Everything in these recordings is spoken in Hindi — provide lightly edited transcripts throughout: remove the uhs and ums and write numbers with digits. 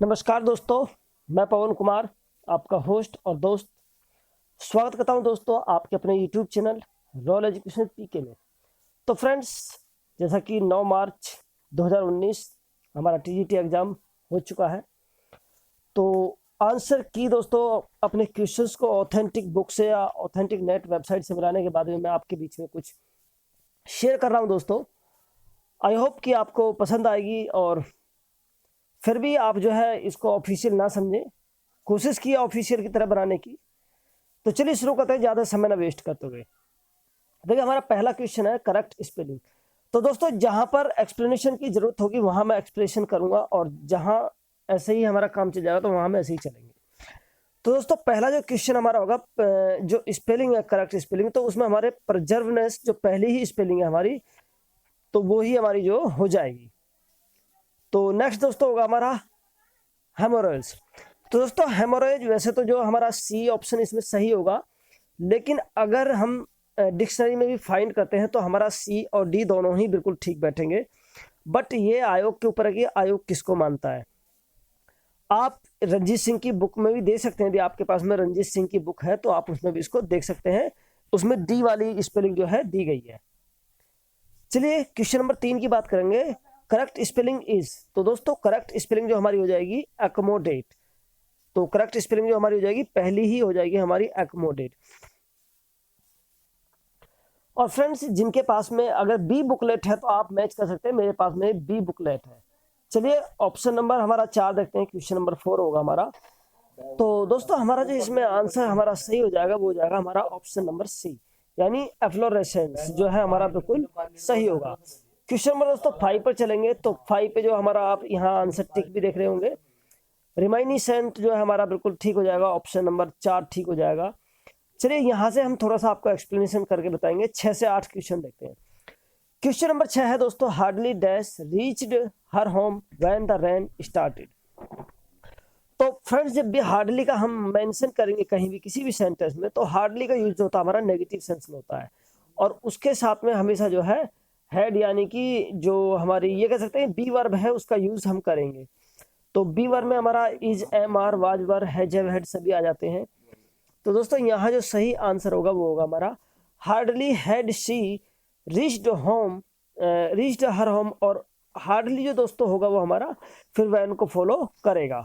नमस्कार दोस्तों, मैं पवन कुमार, आपका होस्ट और दोस्त। स्वागत करता हूं दोस्तों आपके अपने यूट्यूब चैनल रॉयल एजुकेशन पीके में। तो फ्रेंड्स, जैसा कि 9 मार्च 2019 हमारा टीजीटी एग्ज़ाम हो चुका है, तो आंसर की दोस्तों अपने क्वेश्चंस को ऑथेंटिक बुक से या ऑथेंटिक नेट वेबसाइट से बनाने के बाद में मैं आपके बीच में कुछ शेयर कर रहा हूं दोस्तों। आई होप कि आपको पसंद आएगी, और फिर भी आप जो है इसको ऑफिशियल ना समझें, कोशिश की ऑफिशियल की तरह बनाने की। तो चलिए शुरू करते हैं, ज़्यादा समय ना वेस्ट करते हुए। देखिए, हमारा पहला क्वेश्चन है करेक्ट स्पेलिंग। तो दोस्तों, जहां पर एक्सप्लेनेशन की जरूरत होगी वहां मैं एक्सप्लेनेशन करूंगा, और जहां ऐसे ही हमारा काम चल जाएगा तो वहां में ऐसे ही चलेंगे। तो दोस्तों, पहला जो क्वेश्चन हमारा होगा, जो स्पेलिंग है करेक्ट स्पेलिंग, तो उसमें हमारे प्रिजर्वनेस जो पहली ही स्पेलिंग है हमारी, तो वो ही हमारी जो हो जाएगी। तो नेक्स्ट दोस्तों होगा हमारा हेमोरेज। तो दोस्तों, हेमोरेज वैसे तो जो हमारा सी ऑप्शन इसमें सही होगा, लेकिन अगर हम डिक्शनरी में भी फाइंड करते हैं तो हमारा सी और डी दोनों ही बिल्कुल ठीक बैठेंगे। बट ये आयोग के ऊपर है कि आयोग किसको मानता है। आप रंजीत सिंह की बुक में भी देख सकते हैं, यदि आपके पास में रंजीत सिंह की बुक है तो आप उसमें भी इसको देख सकते हैं, उसमें डी वाली स्पेलिंग जो है दी गई है। चलिए क्वेश्चन नंबर 3 की बात करेंगे। करेक्ट स्पेलिंग इज, तो दोस्तों करेक्ट स्पेलिंग जो हमारी हो जाएगी एकोमोडेट। तो करेक्ट स्पेलिंग जो हमारी हो जाएगी पहली ही हो जाएगी हमारी एकोमोडेट। और फ्रेंड्स, जिनके पास में अगर बी बुकलेट है तो आप मैच कर सकते हैं, मेरे पास में बी बुकलेट है। चलिए ऑप्शन नंबर हमारा 4 देखते हैं, क्वेश्चन नंबर 4 होगा हमारा। तो दोस्तों, हमारा जो इसमें आंसर हमारा सही हो जाएगा वो हो जाएगा हमारा ऑप्शन नंबर सी, यानी एफ्लोरेसेंस जो है हमारा बिल्कुल सही होगा। क्वेश्चन नंबर दोस्तों 5 पर चलेंगे। तो 5 पे जो हमारा आप यहाँ आंसर टिक भी देख रहे होंगे, रिमाइनिसेंट जो है हमारा बिल्कुल ठीक हो जाएगा, ऑप्शन नंबर 4 ठीक हो जाएगा। चलिए यहाँ से हम थोड़ा सा आपको एक्सप्लेनेशन करके बताएंगे। 6 से 8 क्वेश्चन देखते हैं। क्वेश्चन नंबर 6 है दोस्तों, hardly dash reached her home when the rain started. तो फ्रेंड्स, जब भी हार्डली का हम मेंशन करेंगे कहीं भी किसी भी सेंटेंस में, तो हार्डली का यूज होता है हमारा नेगेटिव सेंस में होता है, और उसके साथ में हमेशा जो है हेड, यानी कि जो हमारी ये कह सकते हैं बी वर्ब है, उसका यूज हम करेंगे। तो बी वर्ब में हमारा is, am, are, was, were, has, have, had सभी आ जाते हैं। तो दोस्तों, यहाँ जो सही आंसर होगा वो होगा हमारा hardly had she reached home, reached her home. और हार्डली जो दोस्तों होगा वो हमारा फिर वैन को फॉलो करेगा।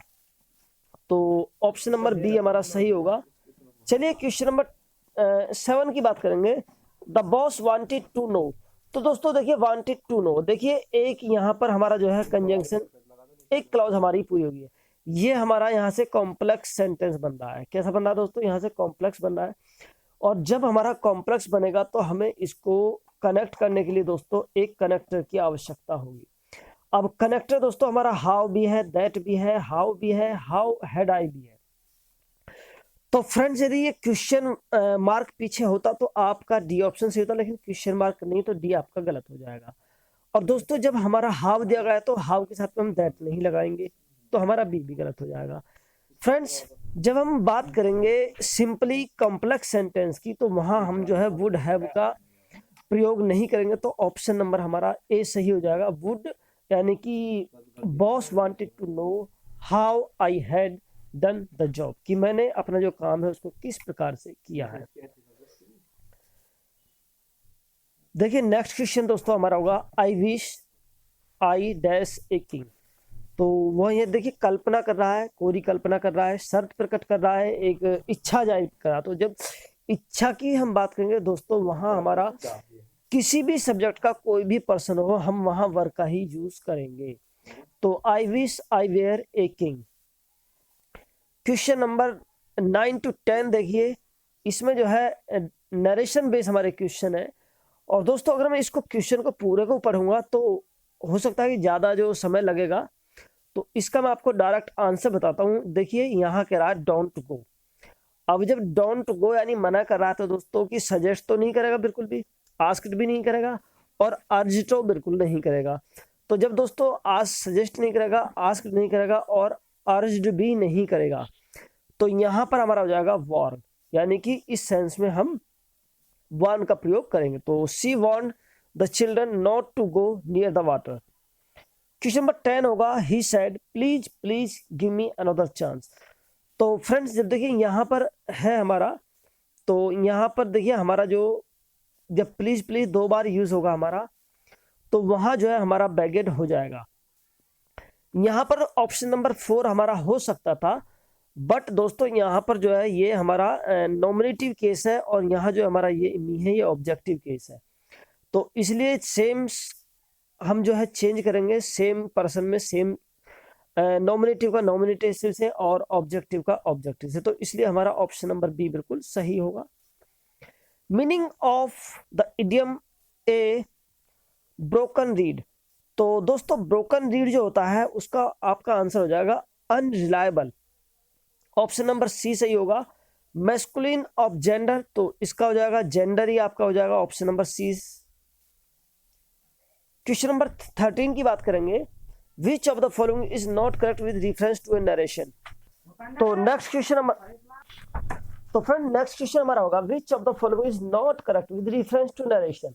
तो ऑप्शन नंबर बी हमारा सही होगा। चलिए क्वेश्चन नंबर 7 की बात करेंगे। The boss wanted to know. तो दोस्तों देखिए, वांटेड टू नो, देखिए एक यहाँ पर हमारा जो है कंजंक्शन, एक क्लॉज हमारी पूरी होगी है। ये हमारा यहाँ से कॉम्प्लेक्स सेंटेंस बन रहा है। कैसा बन रहा है दोस्तों? यहाँ से कॉम्प्लेक्स बन रहा है। और जब हमारा कॉम्प्लेक्स बनेगा तो हमें इसको कनेक्ट करने के लिए दोस्तों एक कनेक्टर की आवश्यकता होगी। अब कनेक्टर दोस्तों हमारा हाउ भी है, दैट भी है, हाउ भी है, हाउ हैड आई भी है। तो फ्रेंड्स, यदि ये क्वेश्चन मार्क पीछे होता तो आपका डी ऑप्शन सही होता, लेकिन क्वेश्चन मार्क नहीं तो डी आपका गलत हो जाएगा। और दोस्तों, जब हमारा हाउ दिया गया है तो हाउ के साथ में हम दैट नहीं लगाएंगे, तो हमारा बी भी गलत हो जाएगा। फ्रेंड्स, जब हम बात करेंगे सिंपली कॉम्प्लेक्स सेंटेंस की, तो वहां हम जो है वुड हैव का प्रयोग नहीं करेंगे। तो ऑप्शन नंबर हमारा ए सही हो जाएगा, वुड, यानी कि boss wanted to know how I had done the job, कि मैंने अपना जो काम है उसको किस प्रकार से किया है। देखिए नेक्स्ट क्वेश्चन दोस्तों हमारा होगा, आई wish I dash a king. तो वह ये देखिए कल्पना कर रहा है, कोरी कल्पना कर रहा है, शर्त प्रकट कर रहा है, एक इच्छा जाहिर कर रहा है। तो जब इच्छा की हम बात करेंगे दोस्तों, वहां हमारा किसी भी सब्जेक्ट का कोई भी पर्सन हो, हम वहां वर्क का ही यूज करेंगे। तो I wish I were a king. Question number 9 to 10 देखिए, इसमें जो है नरेशन बेस हमारे क्वेश्चन है। और दोस्तों, अगर मैं इसको क्वेश्चन को पूरे को पढ़ूंगा तो हो सकता है कि ज़्यादा जो समय लगेगा, तो इसका मैं आपको डायरेक्ट आंसर बताता हूँ। देखिए यहाँ कह रहा है डोंट गो। अब जब डोंट गो यानी मना कर रहा है, तो दोस्तों की सजेस्ट तो नहीं करेगा बिल्कुल भी, आस्क्ड भी नहीं करेगा, और अर्ज तो बिल्कुल नहीं करेगा। तो जब दोस्तों आज सजेस्ट नहीं करेगा, आस्क्ड नहीं करेगा, और अर्ज्ड भी नहीं करेगा, तो यहाँ पर हमारा हो जाएगा वार्न, यानी कि इस सेंस में हम वार्न का प्रयोग करेंगे। तो she warn the children not to go near the water. Question number 10 होगा he said please please give me another chance. तो फ्रेंड्स जब देखिए यहाँ पर है हमारा, तो यहाँ पर देखिए हमारा जो जब प्लीज प्लीज 2 बार यूज होगा हमारा, तो वहां जो है हमारा बैगेड हो जाएगा। यहाँ पर ऑप्शन नंबर 4 हमारा हो सकता था, बट दोस्तों यहाँ पर जो है ये हमारा नॉमिनेटिव केस है और यहाँ जो हमारा ये मी है ये ऑब्जेक्टिव केस है, तो इसलिए सेम हम जो है चेंज करेंगे, सेम पर्सन में सेम नॉमिनेटिव का नॉमिनेटिव से और ऑब्जेक्टिव का ऑब्जेक्टिव से, तो इसलिए हमारा ऑप्शन नंबर बी बिल्कुल सही होगा। Meaning of the idiom A broken read. तो दोस्तों ब्रोकन रीड जो होता है उसका आपका आंसर हो जाएगा अनरिलायबल, ऑप्शन नंबर सी सही होगा। मैस्कुलिन ऑफ जेंडर, तो इसका हो जाएगा जेंडर ही आपका हो जाएगा option number C. Question number 13 की बात करेंगे, which of the following is not correct with reference to a narration. तो नेक्स्ट क्वेश्चन हमारा होगा which of the following is not correct with reference to narration.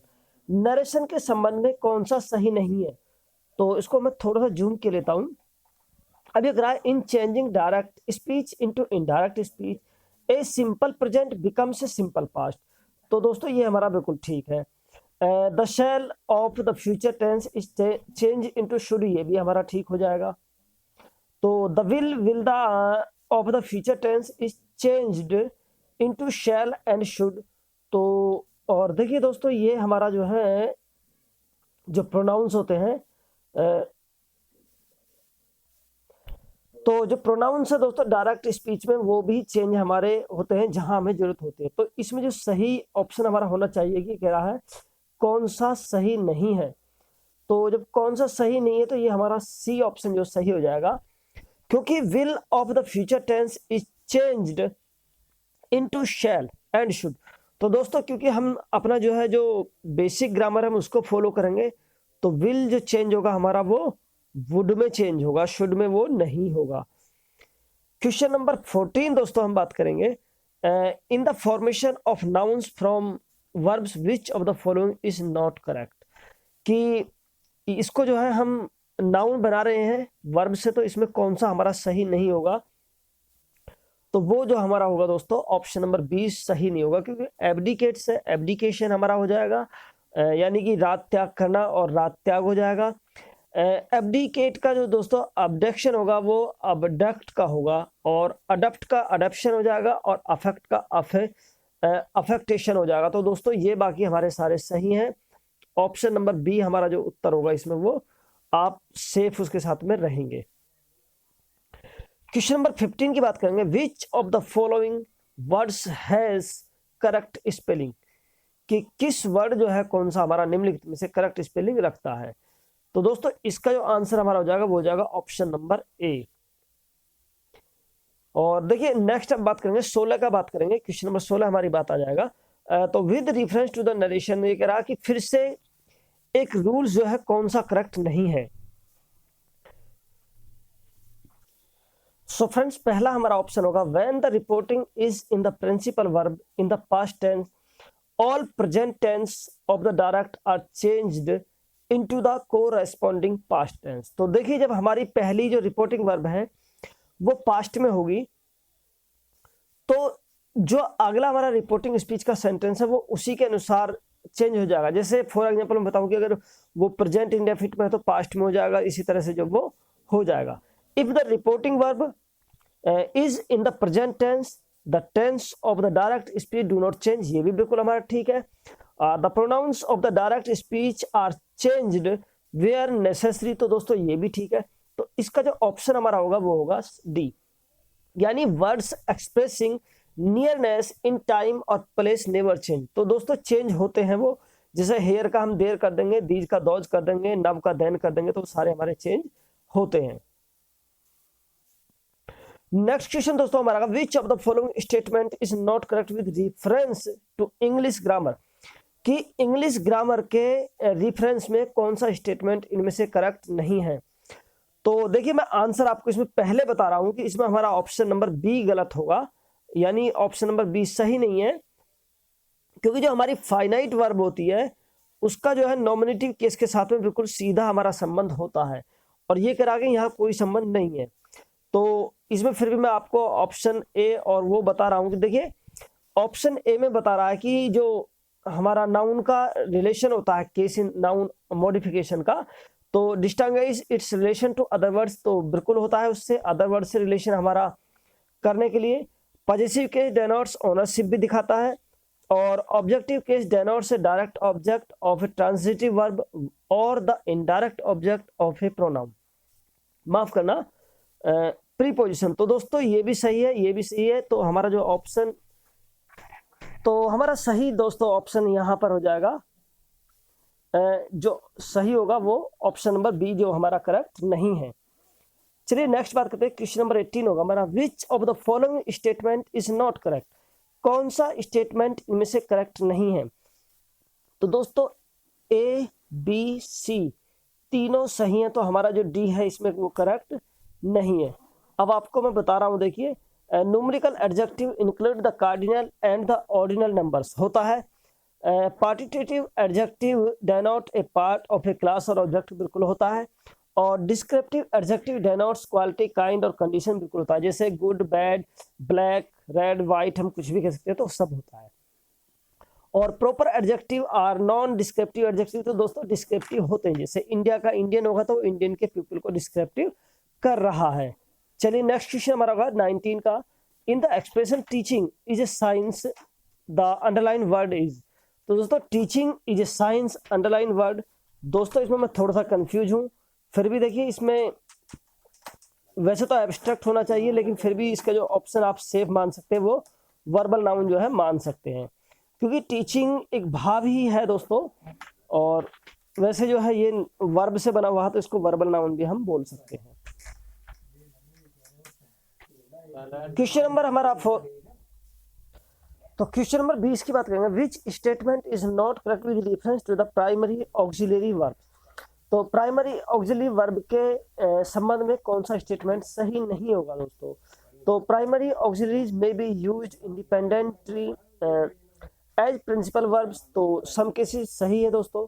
Narration के संबंध में कौन सा सही नहीं है, तो इसको मैं थोड़ा सा जूम के लेता हूं। अब एक रहा in changing direct speech into indirect speech a simple present becomes a simple past, तो दोस्तों ये हमारा बिल्कुल ठीक है। The shall of the future tense is change into should, ये भी हमारा ठीक हो जाएगा। तो the will the of the future tense is changed into shall and should, तो और देखिए दोस्तों ये हमारा जो है जो प्रोनाउंस होते हैं तो जो प्रोनाउंस है दोस्तों डायरेक्ट स्पीच में वो भी चेंज हमारे होते हैं जहां हमें जरूरत होती है, तो इसमें जो सही ऑप्शन हमारा होना चाहिए कि कह रहा है कौन सा सही नहीं है, तो जब कौन सा सही नहीं है तो ये हमारा सी ऑप्शन जो सही हो जाएगा, क्योंकि will of the future tense is changed into shall and should. तो दोस्तों क्योंकि हम अपना जो है जो बेसिक ग्रामर हम उसको फॉलो करेंगे, तो विल जो चेंज होगा हमारा वो वुड में चेंज होगा, शुड में वो नहीं होगा। क्वेश्चन नंबर 14 दोस्तों हम बात करेंगे in the formation of nouns from verbs which of the following is not correct, कि इसको जो है हम नाउन बना रहे हैं वर्ब से, तो इसमें कौन सा हमारा सही नहीं होगा, तो वो जो हमारा होगा दोस्तों ऑप्शन नंबर 20 सही नहीं होगा, क्योंकि एब्डिकेट से एब्डिकेशन हमारा हो जाएगा, यानी कि रात त्याग करना और रात त्याग हो जाएगा। एब्डिकेट का जो दोस्तों अबडक्शन होगा वो अबडक्ट का होगा, और अडप्ट का अडप्शन हो जाएगा, और अफेक्ट का अफेक्टेशन हो जाएगा। तो दोस्तों ये बाकी हमारे सारे सही हैं, ऑप्शन नंबर बी हमारा जो उत्तर होगा इसमें वो आप सेफ उसके साथ में रहेंगे। क्वेश्चन नंबर 15 की बात करेंगे, which of the following words has correct spelling, कि किस वर्ड जो है कौन सा हमारा निम्नलिखित में से करेक्ट स्पेलिंग रखता है, तो दोस्तों इसका जो आंसर हमारा हो जाएगा वो हो जाएगा ऑप्शन नंबर ए। और देखिए नेक्स्ट अब बात करेंगे 16 का बात करेंगे, क्वेश्चन नंबर 16 हमारी बात आ जाएगा। तो with reference to the narration ये कह रहा कि फिर से एक रूल जो है कौन सा करेक्ट नहीं है। सो फ्रेंड्स पहला हमारा ऑप्शन होगा when the reporting is in the principal verb in the past tense all present tense of the direct are changed into the corresponding past tense. तो देखिए जब हमारी पहली जो रिपोर्टिंग वर्ब है वो पास्ट में होगी, तो जो अगला हमारा रिपोर्टिंग स्पीच का सेंटेंस है वो उसी के अनुसार चेंज हो जाएगा। जैसे फॉर एग्जांपल मैं बताऊं कि अगर वो प्रेजेंट इंडेफिनिट में है तो पास्ट में हो जाएगा, इसी तरह से जो वो हो जाएगा। If the reporting verb is in the present tense the tense of the direct speech do not change, ये भी बिल्कुल हमारा ठीक है। The pronouns of the direct speech are changed where necessary, तो दोस्तों ये भी ठीक है। तो इसका जो ऑप्शन हमारा होगा वो होगा डी, यानी words expressing nearness in time और प्लेस नेवर चेंज। तो दोस्तों चेंज होते हैं वो, जैसे हेयर का हम देर कर देंगे, दीज का दौज कर देंगे, नव का देन कर देंगे, तो सारे हमारे चेंज होते हैं। नेक्स्ट क्वेश्चन दोस्तों हमारा, which of the following statement is not correct with reference to English grammar, कि इंग्लिश ग्रामर के रेफरेंस में कौन सा स्टेटमेंट इनमें से करेक्ट नहीं है। तो देखिए मैं आंसर आपको इसमें पहले बता रहा हूं कि इसमें हमारा ऑप्शन नंबर बी गलत होगा, यानी ऑप्शन नंबर बी सही नहीं है, क्योंकि जो हमारी फाइनाइट वर्ब होती है उसका जो है नॉमिनेटिव केस के साथ में बिल्कुल सीधा हमारा संबंध होता है, और ये करा के यहाँ कोई संबंध नहीं है। तो इसमें फिर भी मैं आपको ऑप्शन ए और वो बता रहा हूँ कि देखिए ऑप्शन ए में बता रहा है कि जो हमारा नाउन का रिलेशन होता है केस इन नाउन मॉडिफिकेशन का, तो distinguish its relation to other words, तो बिल्कुल होता है उससे, अदर वर्ड से रिलेशन हमारा करने के लिए। पॉजिटिव केस डेनोट्स ओनरशिप भी दिखाता है, और objective case denotes a direct object of a transitive verb और the indirect object of a pronoun, माफ करना प्रीपोजिशन। तो दोस्तों ये भी सही है, ये भी सही है। तो हमारा जो ऑप्शन, तो हमारा सही दोस्तों ऑप्शन यहाँ पर हो जाएगा, जो सही होगा वो ऑप्शन नंबर बी, जो हमारा करेक्ट नहीं है। चलिए नेक्स्ट बात करते हैं, क्वेश्चन नंबर 18 होगा हमारा, which of the following statement is not correct, कौन सा स्टेटमेंट इनमें से करेक्ट नहीं है। तो दोस्तों ए बी सी तीनों सही है, तो हमारा जो डी है इसमें वो करेक्ट नहीं है। अब आपको मैं बता रहा हूं, देखिए numerical adjective include the cardinal and the ordinal numbers होता है। Partitive adjective denote a part of a class और ऑब्जेक्ट, बिल्कुल होता है। और descriptive adjective denotes quality, kind और कंडीशन, बिल्कुल होता है। जैसे good, bad, black, red, white, हम कुछ भी कह सकते हैं, तो सब होता है। और proper adjective are non descriptive adjective, तो दोस्तों डिस्क्रिप्टिव होते हैं। जैसे इंडिया का इंडियन होगा तो इंडियन के पीपल को डिस्क्रिप्टिव कर रहा है। चलिए नेक्स्ट क्वेश्चन हमारा होगा 19 का, in the expression teaching is a science the underline word is, तो दोस्तों teaching is a science underline word, दोस्तों इसमें मैं थोड़ा सा कंफ्यूज हूँ। फिर भी देखिए इसमें वैसे तो एब्स्ट्रैक्ट होना चाहिए, लेकिन फिर भी इसका जो ऑप्शन आप सेफ मान सकते हैं वो वर्बल नाउन जो है मान सकते हैं, क्योंकि टीचिंग एक भाव ही है दोस्तों, और वैसे जो है ये वर्ब से बना हुआ है तो इसको वर्बल नाउन भी हम बोल सकते हैं। क्वेश्चन नंबर हमारा तो क्वेश्चन नंबर 20 की बात करेंगे, which statement is not correct with reference to the primary auxiliary verb, तो प्राइमरी ऑक्सिलरी वर्ब के संबंध में कौन सा स्टेटमेंट सही नहीं होगा दोस्तों। तो primary auxiliaries may be used independently as principal verbs, तो सम केसेस सही है दोस्तों।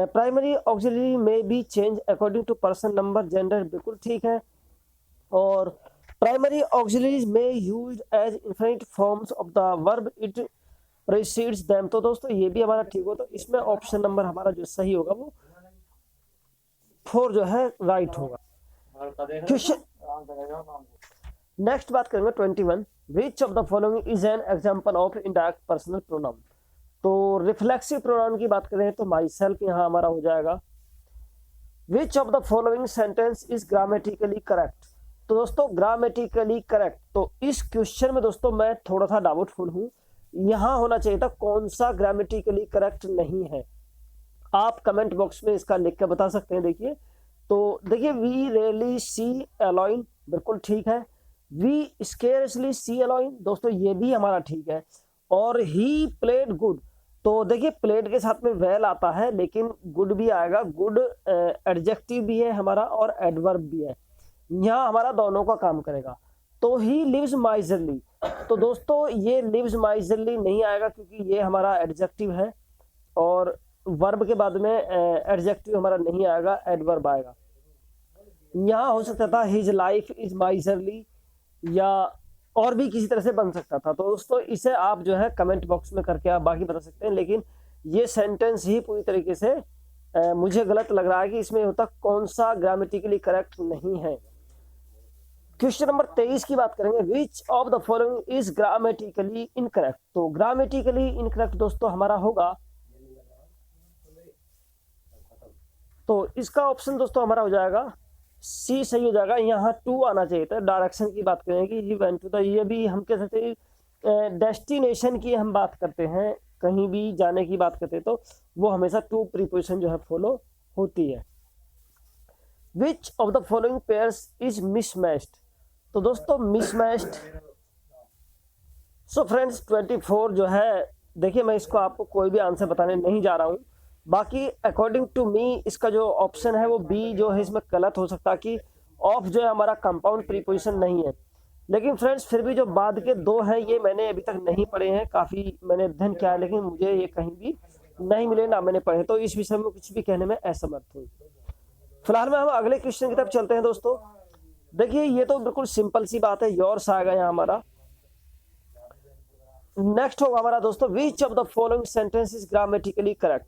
Primary auxiliary may be change according to person, number, gender, बिल्कुल ठीक है। और प्राइमरी ऑक्सिलरीज में used as infinite forms of the verb it precedes them, तो दोस्तों ये भी हमारा ठीक हो। तो इसमें ऑप्शन नंबर हमारा जो सही होगा वो 4 जो है राइट होगा। क्वेश्चन नेक्स्ट बात करेंगे 21, विच of the following is an example of indirect personal pronoun, तो रिफ्लेक्सिव प्रोनाउन की बात करें तो माई सेल्फ यहाँ हमारा हो जाएगा। विच of the following sentence is grammatically correct, तो दोस्तों ग्रामेटिकली करेक्ट, तो इस क्वेश्चन में दोस्तों मैं थोड़ा सा डाउटफुल हूँ, यहाँ होना चाहिए था कौन सा ग्रामेटिकली करेक्ट नहीं है। आप कमेंट बॉक्स में इसका लिख के बता सकते हैं। देखिए तो देखिए वी रेयरली सी अलोइन, बिल्कुल ठीक है। वी स्केर्सली सी अलोइन, दोस्तों ये भी हमारा ठीक है। और ही प्लेड गुड, तो देखिए प्लेड के साथ में वेल आता है, लेकिन गुड भी आएगा। गुड एडजेक्टिव भी है हमारा और एडवर्ब भी है, यहाँ हमारा दोनों का काम करेगा। तो ही लिव्स माइजरली, तो दोस्तों ये लिव्स माइजरली नहीं आएगा, क्योंकि ये हमारा एडजेक्टिव है और वर्ब के बाद में एडजेक्टिव हमारा नहीं आएगा, एडवर्ब आएगा। यहाँ हो सकता था हिज लाइफ इज माइजरली, या और भी किसी तरह से बन सकता था। तो दोस्तों इसे आप जो है कमेंट बॉक्स में करके आप बाकी बता सकते हैं, लेकिन ये सेंटेंस ही पूरी तरीके से मुझे गलत लग रहा है कि इसमें होता कौन सा ग्रामेटिकली करेक्ट नहीं है। क्वेश्चन नंबर 23 की बात करेंगे, which of the following is grammatically incorrect, तो ग्रामेटिकली इनकरेक्ट दोस्तों हमारा होगा, तो इसका ऑप्शन दोस्तों हमारा हो जाएगा सी सही हो जाएगा। यहाँ 2 आना चाहिए था। डायरेक्शन की बात करें कि वेंट टू द, ये भी हम कह सकते हैं डेस्टिनेशन की हम बात करते हैं, कहीं भी जाने की बात करते हैं तो वो हमेशा 2 प्रीपोजिशन जो है फॉलो होती है। विच of the following pairs is mismatched, तो दोस्तों मिसमैच्ड, सो फ्रेंड्स 24 जो है, देखिए मैं इसको आपको कोई भी आंसर बताने नहीं जा रहा हूँ। बाकी अकॉर्डिंग टू मी इसका जो ऑप्शन है वो बी जो है इसमें गलत हो सकता है कि ऑफ जो है हमारा कंपाउंड प्रीपोजिशन नहीं है। लेकिन फ्रेंड्स फिर भी जो बाद के 2 हैं ये मैंने अभी तक नहीं पढ़े हैं, काफ़ी मैंने अध्ययन किया है, लेकिन मुझे ये कहीं भी नहीं मिले, ना मैंने पढ़े, तो इस विषय में कुछ भी कहने में असमर्थ हूँ। फिलहाल में हम अगले क्वेश्चन की तरफ चलते हैं दोस्तों। देखिए ये तो बिल्कुल सिंपल सी बात है, योर्स आ गया हमारा। नेक्स्ट होगा हमारा दोस्तों, विच of the following sentence is grammatically correct.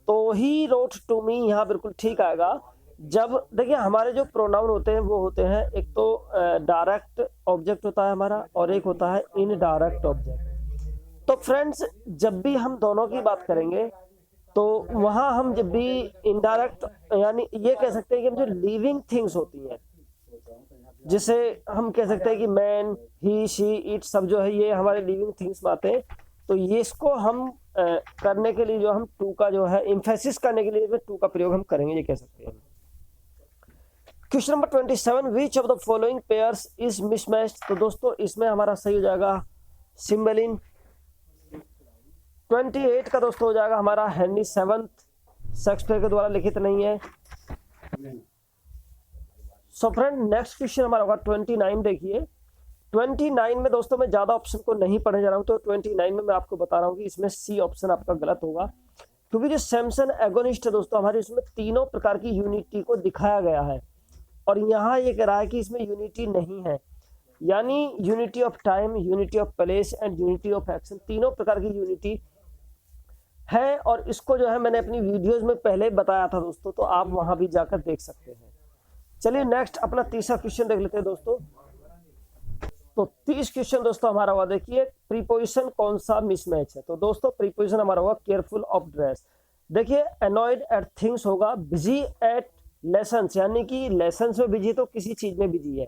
तो ही रोट टू मी यहाँ बिल्कुल ठीक आएगा। जब देखिए हमारे जो प्रोनाउन होते हैं वो होते हैं, एक तो डायरेक्ट ऑब्जेक्ट होता है हमारा और एक होता है इनडायरेक्ट ऑब्जेक्ट। तो फ्रेंड्स जब भी हम दोनों की बात करेंगे तो वहां हम जब भी इनडायरेक्ट यानी ये कह सकते हैं कि जो लिविंग थिंग्स होती हैं, जिसे हम कह सकते हैं कि मैन, ही, शी, इट सब जो है ये हमारे लिविंग थिंग्स में आते हैं। तो ये इसको हम करने के लिए जो हम टू का जो है एम्फेसिस करने के लिए टू का प्रयोग हम करेंगे, ये कह सकते हैं। Question number 27, which of the following pairs is mismatched. तो दोस्तों इसमें हमारा सही हो जाएगा सिम्बलिन। 28 का दोस्तों हो जाएगा हमारा हेनरी सेवंथ, शेक्सपियर के द्वारा लिखित नहीं है। सो फ्रेंड नेक्स्ट क्वेश्चन हमारा होगा 29। देखिए 29 में दोस्तों मैं ज्यादा ऑप्शन को नहीं पढ़ने जा रहा हूं, तो 29 में मैं आपको बता रहा हूं कि इसमें सी ऑप्शन आपका गलत होगा, क्योंकि जो सैमसन एगोनिस्ट है दोस्तों हमारे इसमें तीनों प्रकार की यूनिटी को दिखाया गया है, और यहाँ ये कह रहा है कि इसमें यूनिटी नहीं है, यानी unity of time, unity of place and unity of action, तीनों प्रकार की यूनिटी है। और इसको जो है मैंने अपनी वीडियोस में पहले बताया था दोस्तों, तो आप वहां भी जाकर देख सकते हैं। चलिए नेक्स्ट अपना तीसरा क्वेश्चन देख लेते हैं दोस्तों। तो 30 क्वेश्चन दोस्तों हमारा हुआ, देखिए प्रीपोजिशन कौन सा मिसमैच है। तो दोस्तों प्रीपोजिशन हमारा होगा केयरफुल ऑफ ड्रेस। देखिए अनॉयड एट थिंग्स होगा, बिजी एट लेसन्स, यानी कि लेसन्स में बिजी तो किसी चीज में बिजी है,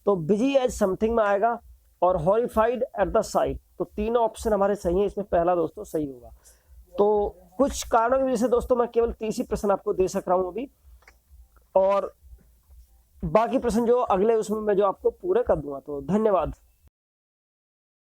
तो बिजी एज समथिंग में आएगा, और हॉरिफाइड एट द साइट। तो तीनों ऑप्शन हमारे सही है, इसमें पहला दोस्तों सही होगा। तो कुछ कारणों की वजह से दोस्तों मैं केवल 30 ही प्रश्न आपको दे सक रहा हूं अभी, और बाकी प्रश्न जो अगले उसमें मैं जो आपको पूरे कर दूंगा। तो धन्यवाद।